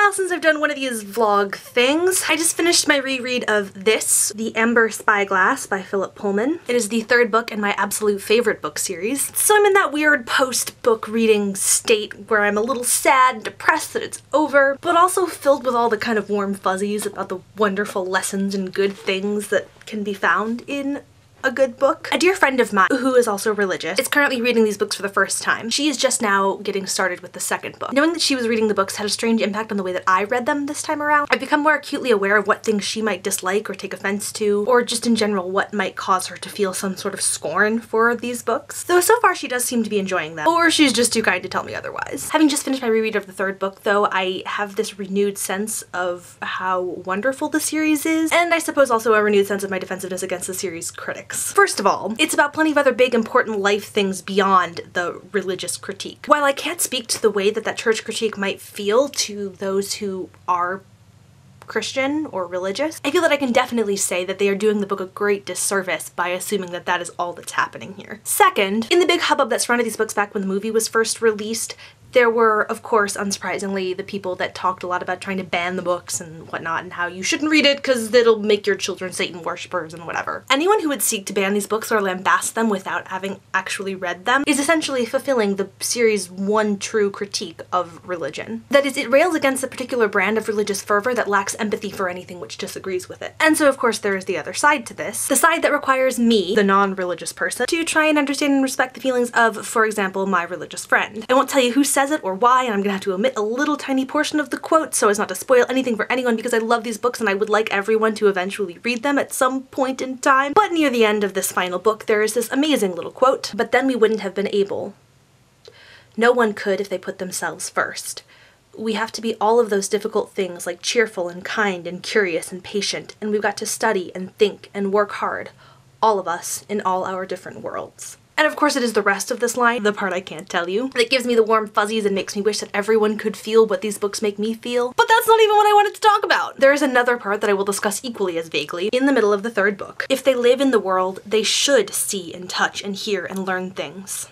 while since I've done one of these vlog things. I just finished my reread of this, The Amber Spyglass by Philip Pullman. It is the third book in my absolute favorite book series. So I'm in that weird post-book reading state where I'm a little sad and depressed that it's over, but also filled with all the kind of warm fuzzies about the wonderful lessons and good things that can be found in a good book. A dear friend of mine, who is also religious, is currently reading these books for the first time. She is just now getting started with the second book. Knowing that she was reading the books had a strange impact on the way that I read them this time around. I've become more acutely aware of what things she might dislike or take offense to, or just in general what might cause her to feel some sort of scorn for these books. Though so far she does seem to be enjoying them, or she's just too kind to tell me otherwise. Having just finished my reread of the third book though, I have this renewed sense of how wonderful the series is, and I suppose also a renewed sense of my defensiveness against the series' critics. First of all, it's about plenty of other big important life things beyond the religious critique. While I can't speak to the way that that church critique might feel to those who are Christian or religious, I feel that I can definitely say that they are doing the book a great disservice by assuming that that is all that's happening here. Second, in the big hubbub that surrounded these books back when the movie was first released, there were, of course, unsurprisingly, the people that talked a lot about trying to ban the books and whatnot and how you shouldn't read it because it'll make your children Satan worshippers and whatever. Anyone who would seek to ban these books or lambast them without having actually read them is essentially fulfilling the series' one true critique of religion. That is, it rails against a particular brand of religious fervor that lacks empathy for anything which disagrees with it. And so, of course, there is the other side to this. The side that requires me, the non-religious person, to try and understand and respect the feelings of, for example, my religious friend. I won't tell you who says it or why, and I'm gonna have to omit a little tiny portion of the quote so as not to spoil anything for anyone because I love these books and I would like everyone to eventually read them at some point in time. But near the end of this final book there is this amazing little quote, "But then we wouldn't have been able. No one could if they put themselves first. We have to be all of those difficult things like cheerful and kind and curious and patient, and we've got to study and think and work hard, all of us in all our different worlds." And of course it is the rest of this line, the part I can't tell you, that gives me the warm fuzzies and makes me wish that everyone could feel what these books make me feel. But that's not even what I wanted to talk about! There is another part that I will discuss equally as vaguely in the middle of the third book. If they live in the world, they should see and touch and hear and learn things.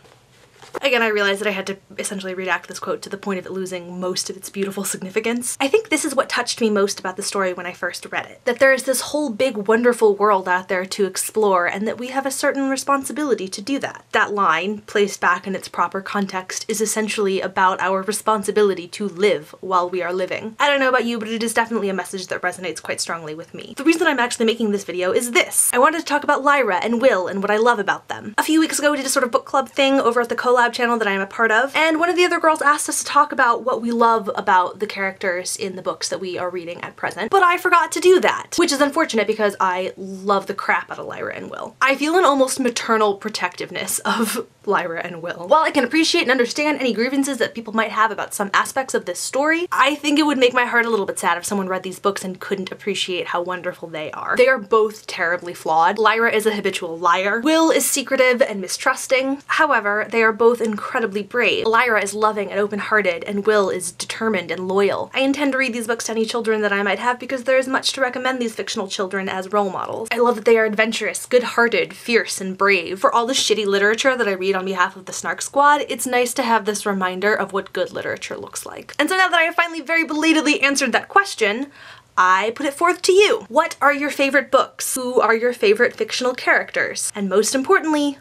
Again, I realized that I had to essentially redact this quote to the point of it losing most of its beautiful significance. I think this is what touched me most about the story when I first read it. That there is this whole big wonderful world out there to explore and that we have a certain responsibility to do that. That line, placed back in its proper context, is essentially about our responsibility to live while we are living. I don't know about you, but it is definitely a message that resonates quite strongly with me. The reason I'm actually making this video is this. I wanted to talk about Lyra and Will and what I love about them. A few weeks ago we did a sort of book club thing over at the collab channel that I am a part of, and one of the other girls asked us to talk about what we love about the characters in the books that we are reading at present, but I forgot to do that, which is unfortunate because I love the crap out of Lyra and Will. I feel an almost maternal protectiveness of Lyra and Will. While I can appreciate and understand any grievances that people might have about some aspects of this story, I think it would make my heart a little bit sad if someone read these books and couldn't appreciate how wonderful they are. They are both terribly flawed. Lyra is a habitual liar. Will is secretive and mistrusting. However, they are both incredibly brave. Lyra is loving and open-hearted, and Will is determined and loyal. I intend to read these books to any children that I might have because there is much to recommend these fictional children as role models. I love that they are adventurous, good-hearted, fierce, and brave. For all the shitty literature that I read on behalf of the Snark Squad, it's nice to have this reminder of what good literature looks like. And so now that I have finally very belatedly answered that question, I put it forth to you. What are your favorite books? Who are your favorite fictional characters? And most importantly,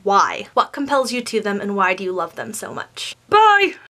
why? What compels you to them and why do you love them so much? Bye!